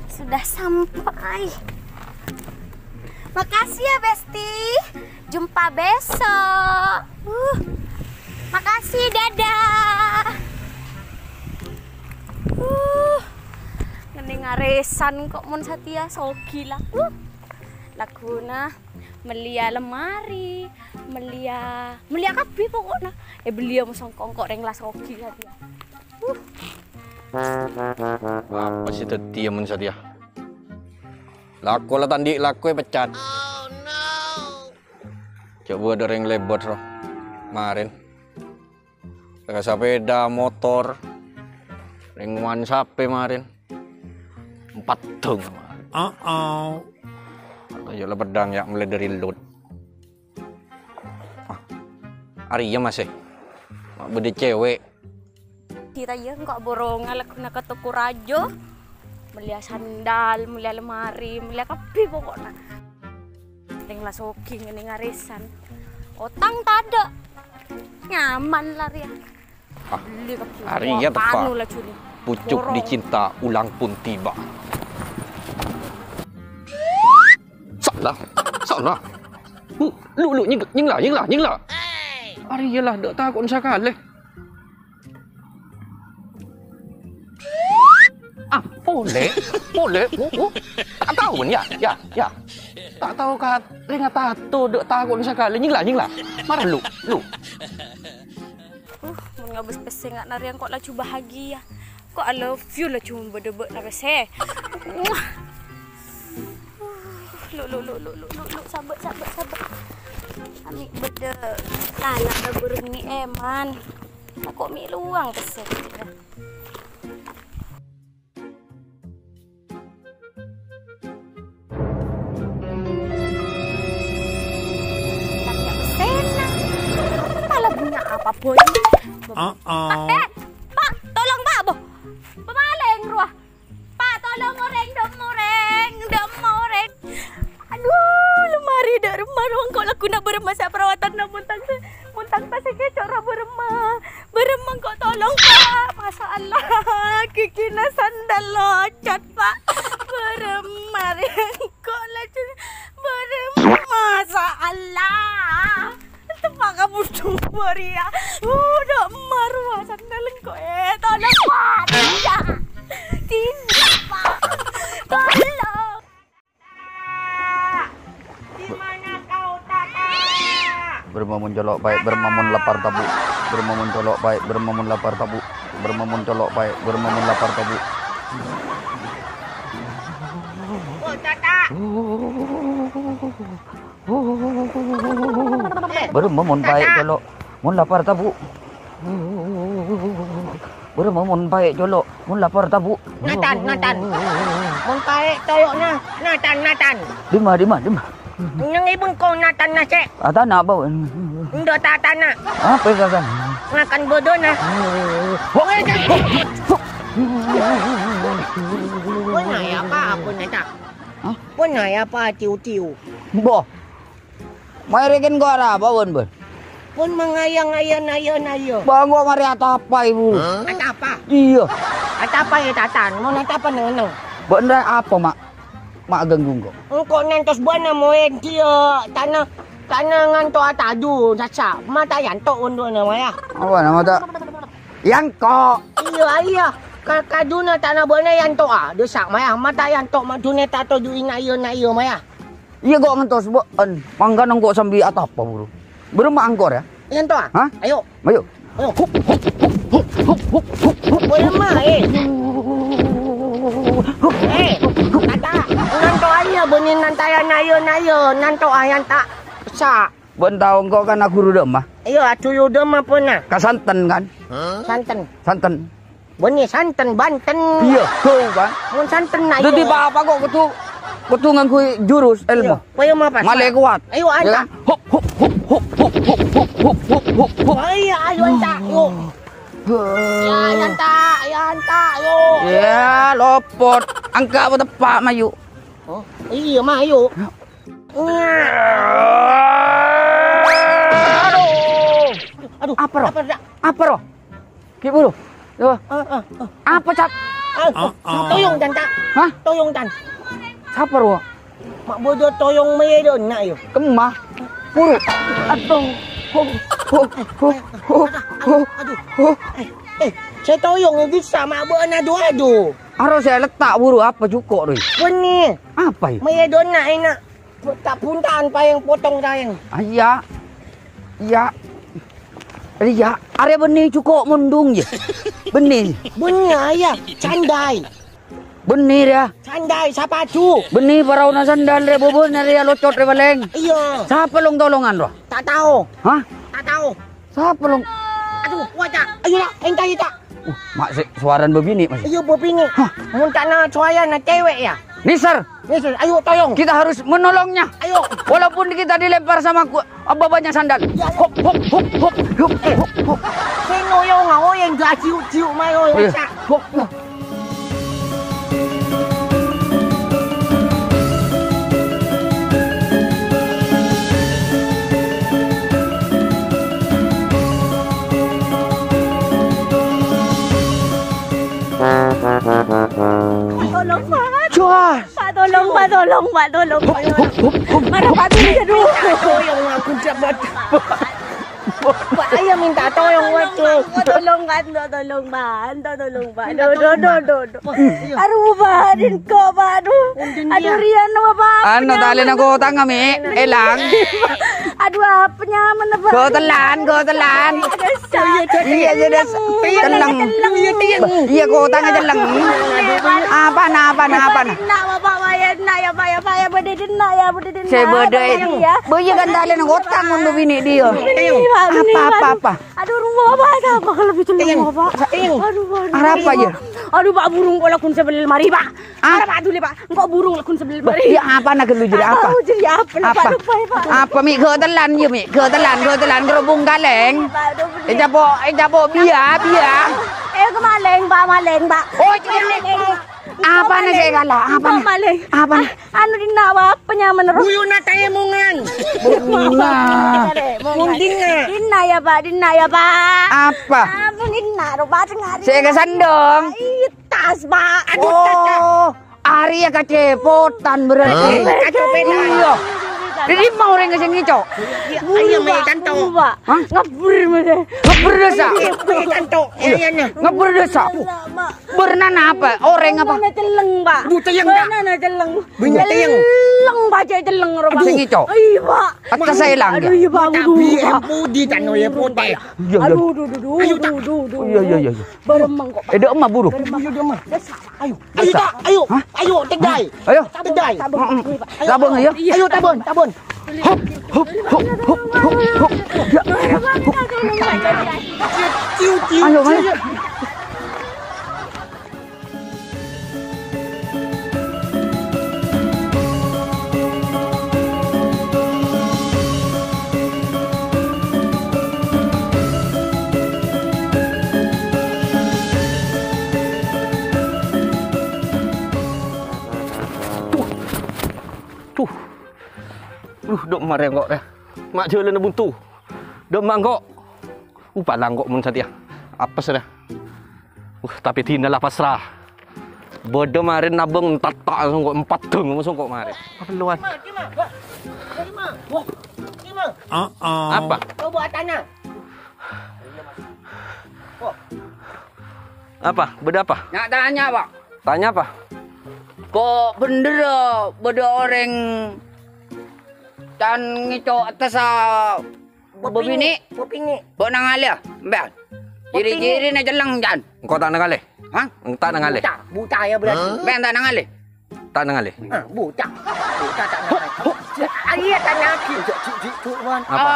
Sudah sampai. Makasih ya Besti. Jumpa besok. Makasih, dadah. Ngening ngaresan kok mun Satya sogi lah. Laguna melia lemari, melia kabeh pokoknya. Belia musong kok reng lah sogi Satya. Apa sih Satya mun Satya? Laku lah tandi laku pecat. Oh no. Coba ada yang lebot roh. Kemarin. Pakai sepeda motor. Ringwan sape kemarin. 4 dong. Ayo lah pedang ya mulai dari load. Arya masih. Mak bede cewek. Kita ya kok borong alakuna ke toko rajo. Melia sandal, melia lemari, melia kabeh pokoknya. Ning lah sogi ngene ngaresan. Otang tak ada. Nyaman lah ya. Arya tepat. Pucuk dicinta ulang pun tiba. Salah. Lu nying lah. Arya lah dak takut sakale. Boleh. Tak tahu ya. Tak tahu kat lenga tato dak takut sakale nying lah. Marah lu. Mun ngabis pese ngak narian kok lah coba bahagia. Kok I love you lah cuma berdebek na pese. Lu sabar. Amik beda. Lalak dah burung ni eman. Aku mi luang pese. Apa boy? Pak, tolong Pak, boh. Pemaleng ruah. Pak, tolong oreng dom. Aduh, lemari dak remah ruang kok laku nak beremah perawatan nak muntang tas kecok ra beremah kok tolong Pak. Masalah kiki na sandal locot Pak. Beremah kok lacun beremah masalah. Tempat kamu dua Ria. Udah marwah sandaleng kok tolong Pak. Tidak Pak. Tolong. Di mana kau Tata? Bermamun colok baik, bermamun lapar tabu. Bermamun colok baik, bermamun lapar tabu. Bermamun colok baik, bermamun lapar tabu. Oh Tata. Bermamun baik colok, mun lapar tabu. Bermamun baik colok, mun lapar tabu. Natan. Mun baik toyok Natan. Dima. Nang ibun kau Natan na cek. Tanah apa? Ndo tatana. Apa kan? Makan bodoh na. Punay apa neta? Punay apa tiu. Boh. Mai reken ko ara bawon bon. Pun mengayang-ayang ayo. Bang gua mari atapa ibu. Atapa? Iya. Atapa ya tatan. Mau atapa nang. Benda apa mak? Mak ganggu kok. Engkau nantos buana moen dia tanah nganto atadu saca. Mata yanto undo na maya. Apa nama tak? Yang kok. Iya. Kaduna tanah buana yanto desak maya. Mata yanto madune tato duin ayo maya. Iya kok ngentos bon. Manggan kok sambil atapa buru. Berema angkor ya? Yanto Hah? Ayo. Hup. Berema Tata, nanto aja benin nantayan ayo nanto ayan tak sa. Ben tahu kok kan aku rudem mah. Iyo atu yudem apa na? Kasanten kan? Santen. Benih santen Banten. Iya, kau kan? Mun santen na iyo. Jadi apa kok ketu ngangku jurus ilmu. Payo apa? Male kuat. Ayo anta. Hup. Ayo anta. Yo. Ya anta yo. Ya lopot. Angka apa tepak mayu. Oh, iya mah ayo. Aduh. Apa roh? Ki bulu. Yo. Apa cap? Toyong dan tak. Hah? Toyong dan. Siapa ro? Mak bodoh toyong mayedon nak yo. Kemah. Puru. Aduh. Saya toyong ni bisa mak buat adu-adu. Harus saya letak buru apa cukup tu? Benih. Apa ya? Mayedon nak enak. Tak puntaan payang potong sayang. Iya. Iya. Iya, are benih cukup mundung je. Benih. Benih ayah. Candai. Benih dia. Candai sapatu. Benih parau na sandal re bubur na re locot re baleng. Iya. Siapa long tolongan ro? Tak tahu. Hah? Tak tahu. Siapa long? Aduh, wajak. Ayolah, entai tak. Mak suaran begini masih. Ayo bopini. Mun tak nak suaya nak cewek ya. Nisar, Yes, ayo toyong. kita harus menolongnya. Ayo. Walaupun kita dilempar sama banyak sandal. Hop hop hop hop hop hop hop. Saya noyong ah, oh yang gak ciu-ciu mai oh. Hop hop. Tolong Pak. Cuas. Pak tolong, Pak tolong, Pak tolong. Mana Pak turun dulu. Toyong aku cepat. Pak ayah minta toyong waktu. Tolong kan, tolong Pak, tolong Pak. Do. Aduh Pak, din ko Pak, aduh. Aduh Rian apa Pak? Ano talin ako tanga mi? Elang. Aduh apanya mana Pak? Go telan. Iya jadi telang. Iya go tanga telang. Apa na? Nak Pak, nak ya Pak ya berdedin nak ya berdedin. Saya berdei. Boya kan talin ako tangon do bini dia. Apa? Aduh rumah Pak, apa kalau itu rumah Pak? Aduh. Apa ya? Aduh Pak burung kok lakun sebelah mari Pak. Ada Pak dulu Pak. Engkau burung lakun sebelah mari. Ya apa nak lu jadi apa? Tahu jadi apa Pak? Lupa Pak. Apa mi ke telan je mi? Ke telan gerobong galeng. Japo biar. Kemaleng Pak. Oh, apa nak saya kalah? Apa nak? Maleng. Apa nak? Anu dina apa nyaman terus. Buyu na tayo mungan. Dina ya Pak. Apa? Ampun dina ro Pak ngari. Saya ke sandong. Tas Pak. Oh, Arya kacepotan berarti. Kacepetan. Iya. Jadi mau orang ke sini, Cok. Ayah may kanto. Pak. Hah? Ngabur mana? Ngebur dosa. May kanto. Ayan na. Ngebur dosa. Berenang apa? Orang apa? Mana celeng Pak? Butayang tak? Mana celeng? Banyak tayang. Celeng Pak celeng ro Pak. Sini, Cok. Iya Pak. Atas saya lang Aduh dia. iya Pak. Tapi empudi tak noye pote. Iya. Aduh. Iya. Beremang kok Pak. Ada emak buru. Ayo dia mah. Ayo. Ayo tak. Ayo tegay. Ayo. Tegay. Sabung ya. Ayo tabon. Hop. Ciu. Ayo, ayo. Dok mare kok dah. Mak jalan buntu. Dok mak kok. Palang kok mun satia. Apa sudah? Tapi tinalah pasrah. Bodoh marin nabung tatak langsung kok 4 deng langsung kok mare. Perluan. Apa? Kau buat tanah. Apa? Beda apa? Nak tanya, Pak. Tanya apa? Kok bener beda orang dan ngicok atas bobini bok nang alia mbak ciri-ciri na jelang jan Engkau tak nangale? hah Tak nangale? Buta ya berarti. mbak tak nang ali Tak nangale? Buta tak nak. Ayah tak nak. Cik wan. Apa?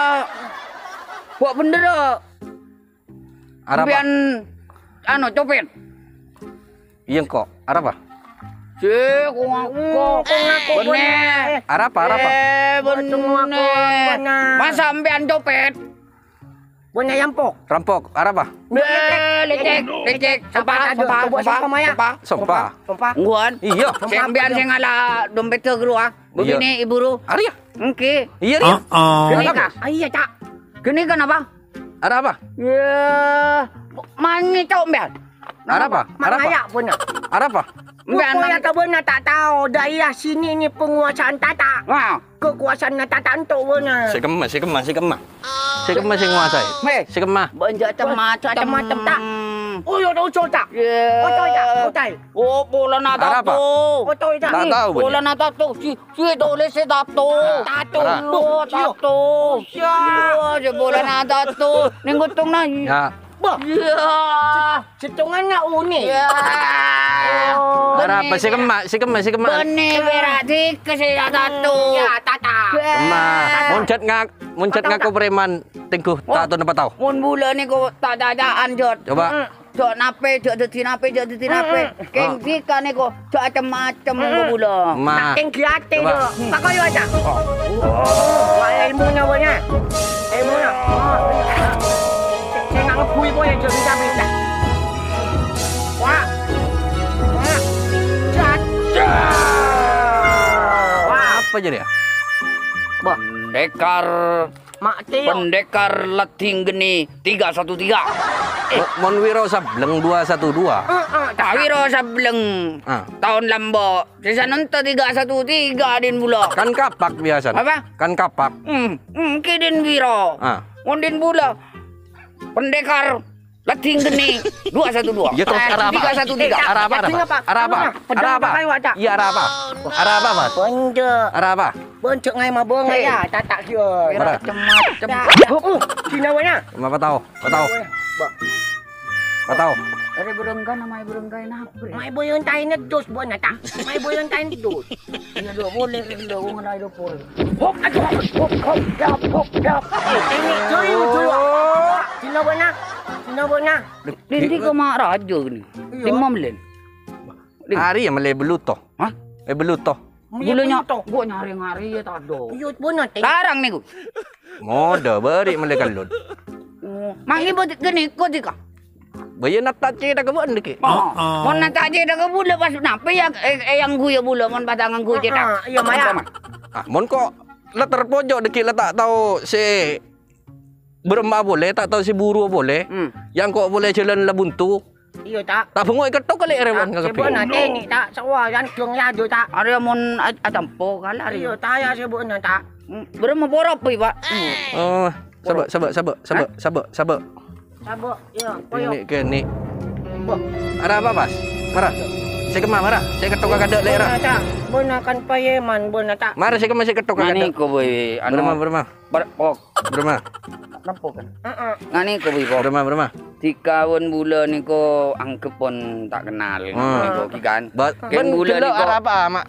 kok bener Arab? bian anu copet Iya kok. Arab apa? cik kok bener Arab apa? bener masa mbian copet Punya yampok. Rampok. Arab apa? lecek Sompah. Sompah. nguan Iya. sing mbian sing ala dompet ke gerua begini ibu ru Arya. engke Iya dia. gini Arab. kah Ayah tak. gini kan apa Arab apa? ya mangi cok mbian Arab apa? Arab apa? Mangayak punya. Ada apa? Pokoknya tak benar tak tahu. Daerah sini ni penguasaan tata. Kekuasaan tata untuk benar. Si Kemas yang nguasai. Si Kemas. Banjak Macam-macam tak. Oh, ya tahu tak? Betul tak? Betul. Oh, bola nak Ada apa? tato. Betul tak? Tak tahu pun. Bola nak tato. Si tulis si tato. Tato. Oh, tato. Ya, bola nak tato. Ning gotong na. Ya. Ya. Setungan nak unik. Ya. Ada apa? Si Kemas. Benih berarti kasi tato. Ya, tata. Kemas. Muncet ngaku preman tingkuh tak tahu apa tahu. Mun bulan ni ko tak dadaan jod. Coba. Jod nape, jod deti nape. Keng dika ni ko jod macam-macam ko bulan. Ma. King kiate Coba. tu. Tak kau aja. Oh, ilmunya banyak. Ilmunya. Saya nak ngepui pun yang jadi habis dah. Wah. Wah. Apa jadi ya? Pendekar Mak Tio. Pendekar Lating Geni 313. Monwiro Sableng 212. Tawiro Sableng Ah. tahun lambo. Sisa nonton 313 din bula. Kan kapak biasa. Apa? Kan kapak. Kidin Wiro. Ah. Mondin bula. Pendekar Lating Geni 212. Ya terus arah apa? 313. Arah apa? Arah apa? Arah apa? Iya arah apa? Arah apa, Mas? Benda. Arah apa? Bencuk ngai ma beng ya. Tak kira. Mana? Macam-macam. Cina mana? Apa tahu? Apa tahu? Ada berenggan namanya berenggan apa? Mai boyon tay na dos buwan na ta. Mai boyon tay na dos. Ya do boleh do ngana do pol. Hop aja. Hop. Dap. Ini cuy. Cina mana? Hindi ko raja ni. 5 million. Hari yang meleh beluto. Hah? Beluto. Gulanya gua nyari-nyari ya tak ada. Yut buwan na. Tarang ni ko. Moda beri meleh kalun. Mangi bo gani ko di ka. Bayi nak tak cerita ke buat dikit. Mon nak aje dah ke bula pas napa yang guya bula mon batangan guya je tak. Iya maya. Mon kok letak pojok dikit letak tahu si berembak boleh, tak tahu si buru boleh. Yang kok boleh jalan labuntu. Iya tak. Tak bengok ketok kali rewan ke Sebab na teknik tak. Sawa yang tung ya do tak. Ada mon atampo kala Iya tak ya sebab na tak. Berapa borop pak? Oh, sabar. Sabak. Ya, koyo. Ini ke ni. Ada apa, Mas? Marah. Saya kemana marah? Saya ketok kadek lera. Bonakan payeman bona tak. Marah saya masih ketok Ngani kadek. ko boy. Berma. Berma. Nampo kan? Ngani ko boy. Berma. 3 bulan ni ko angkep pun tak kenal ni ko kikan. Ken bulan ni ko apa? Mak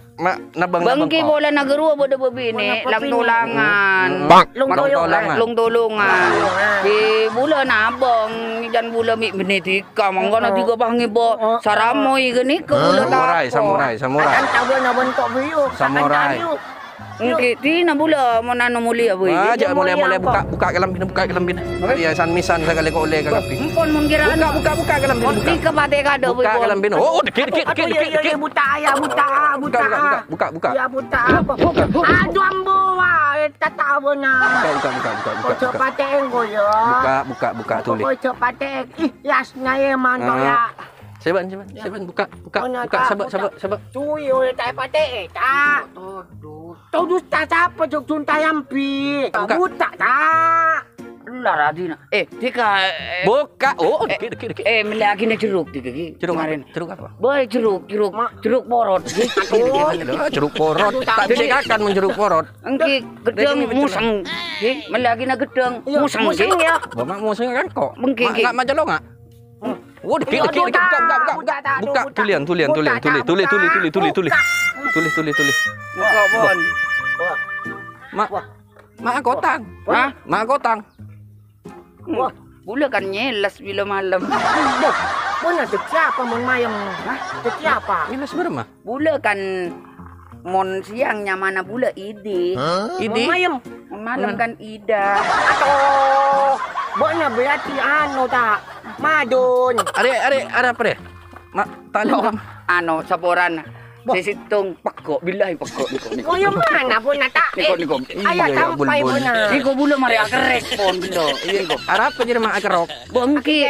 nabang. Bangki bola nagerua boda bebini lang tulangan. Long tulungan. Di bulan abang dan bulan mi benetika mangga tiga bangi bo saramoy gani ko bulan Samurai. Kan tahu na bentuk video. Samurai. Di na bula mo nano muli aboy. Aja mulai buka kelam bina. Ya misan sekali ko oleh kagabi. Mumpon mun gira Buka kelam bina. Di ka pate ka do boy. Buka kelam bina. Oh, dikit. Buta. Buka. Ya buta. Aduh ambo wa tata bona. Buka. Cepat engko ya. Buka tulis. Kau cepat yas naye manto ya. Seban. Buka. Sabar. Cuy, oleh tak pate tak. Tahu dusta siapa jok junta yampi. Buta tak. Lah radina. Tika Buka. Oh, dikit. melagi na jeruk tika ki. Jeruk apa? Boy jeruk porot. Jeruk porot. Tak bisa akan menjeruk porot. Engki gedeng musang. Melagi na gedeng musang ki. Ya. Bapak musang kan kok. Bengki. Enggak majalong enggak? Oh, dikit. Buka. Tulian. Tulis. Muka pon. Mak kotang. Hah? Mak kotang. Wah, bula kan nyelas bila malam. Bona siapa mon mayam? Siapa? Ini seberapa? Bula kan mon siangnya mana bula ide. Ini Mayam. Mon malam kan ida. Atau bona berarti anu tak. Madun. ada apa deh? Mak tali. Ano saporan. Sisitung pekok billahi pekok niko. Oh yang mana bona tak? Niko. Ayah sampai bona. Niko bula mari akerek pon bilo. Iya niko. Ada apa jadi mak akerok? Bengki.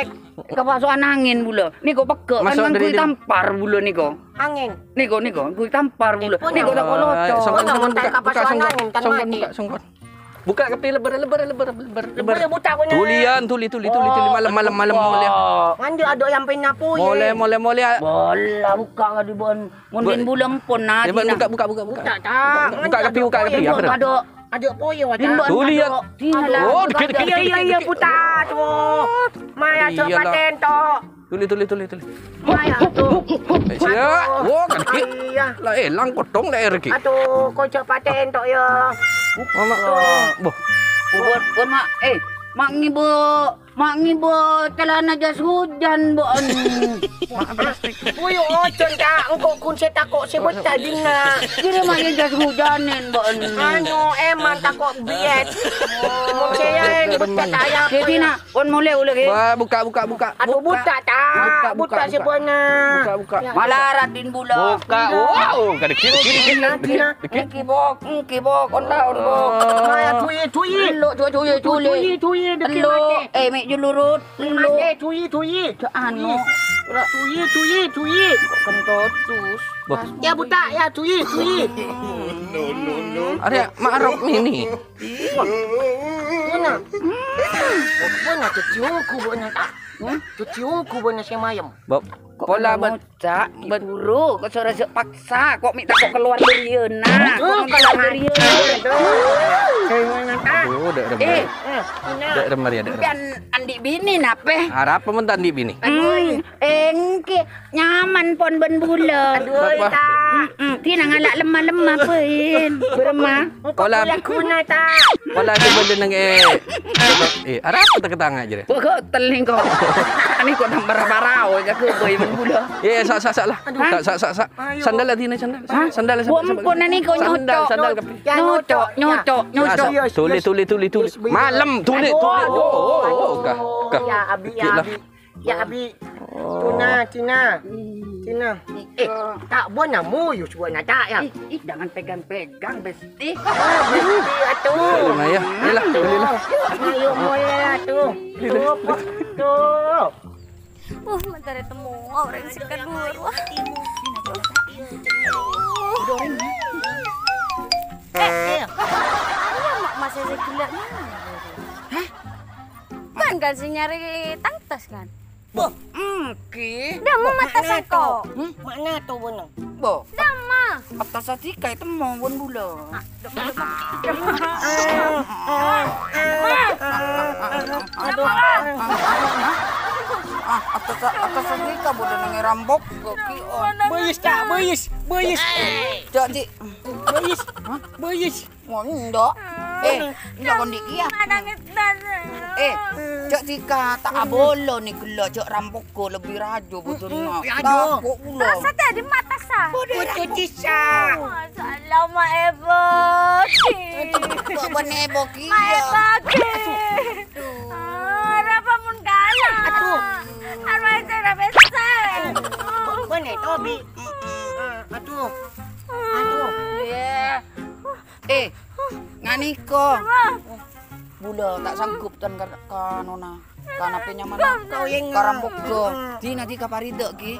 kepasukan angin bula. Niko peke kan Masuk kan dari kui dia. tampar bula niko. Angin. Niko kui tampar bula. Niko, Niko tak koloco. Songkon tak kapal angin, kan mati. songkon. Buka kepi lebar. Boleh buta ko na. Tuli malam mulai. Mandi ada yang pinapo Mulai. Bola buka ka di bon. Mun bulan pon na. Ya, buka. Buta ta. Buka kepi apa dah? Ada Ada poyo Din ada. bon. Tuli ya. Oh, dikit. Iya buta tu. Maya Iyalah. cepaten to. Tuli. Maya tu. Sia. Wah, kan ki. Iya. Lah elang potong lah ki. Aduh, kau cepaten to ya. Mama. Boh. Bon mak mak ngibo celana jas hujan bon. Puyo ocon ta. Engkau kun saya takut saya buta dina. Kira mak jas hujanin bon. Anu emang takut biet. Mau saya ni buta tayar. Jadi nak bon mulai ulah ke. Wah, buka. Aduh buta ta. Buta sebenarnya. Buka. Malarat din bula. Buka. Wow, kan kiri. Tina. Kibok on daun bok. Maya cuy. Lo cuy. Dekat Lo mati. mek julurut. Lo Mati cuy. anu. Cuy. Kentotus. Boh. Ya buta ya cuy. Ada marok mini. Mana? Mana cuciuku mana tak? Cuciuku mana saya mayam. Bob. Pola cak buru kok sore paksa kok minta kok keluar dari yeuna. Kok keluar dari yeuna. Oh, dak remar ya, Dan andi bini nape? Harap pementan di bini. Engke nyaman pon ben bulan. Aduh tak. Tina ngalak lemah-lemah pun. Beremah. Pola Kuna tak. pola di benda nang harap kita ketanga aja deh. Kok teling kok. Ani kok nang barau ja ke boy men bulan. Ya, sak lah. Sak. Sandal lah dina sandal. Sandal. Buat nani kau Sandal nyocok. ke. Tuli. Malam tuli. Oh. Ya abi. Ya abi. Tina. Tak buat namu you buat nak tak ya. Jangan pegang-pegang besti. Besti atuh. Maya, yalah, tulilah. Ayo mulai atuh. Tuh. Mentari temu orang sekat dua. Iya, mak masih ada gila. Hah? Kan sih nyari tangtas kan? Dah mau matasan kok. Mana tu bunang? Bo, Dah mah. atas hati kayak temu bun bulan. Atas hati kau boleh nengi rambok koki on. Beris. Jadi, Beris. mau ndok. Jangan dikia. Nangis dan. Cak tika tak abolo ni gula cak rambokku lebih rajo betul nak. Rajo. Kok ulo. Rasa tadi mata sah. Putu Cisa. Salah ma Eva. Kok benebo Ma kia. Eva. Rapa mun kalah. Aduh. Arwah saya besar. Mana Tobi? Aduh. Ngani ko. Bula tak sanggup tan kanona. Kana penyaman Kau yang karambok ko. Di nanti kaparida ki.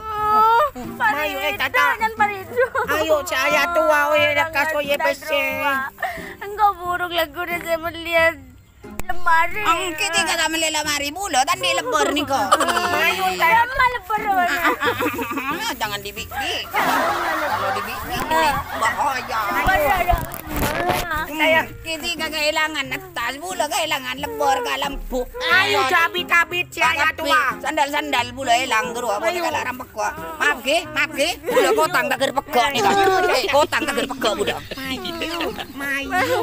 Mayu tata. Jangan paridu. Ayo saya tua oi dekat so ye bese. Engkau buruk lagu dah saya melihat lemari. Ang kiti ka ta lamari bula tan di lebur ni ko. Mayu Saya malah berdoa. Jangan dibiki. Kalau dibiki ini bahaya. Saya kiti ka kailangan natas bula kailangan lebur ka lampu. Ayo cabit saya tua. Sandal bula hilang guru apa ni kala rambak ko. Maaf ke. Bula kotang tak ger pekak ni ka. Kotang tak ger pekak bula. Mayu.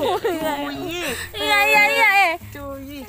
Iya. Cuy.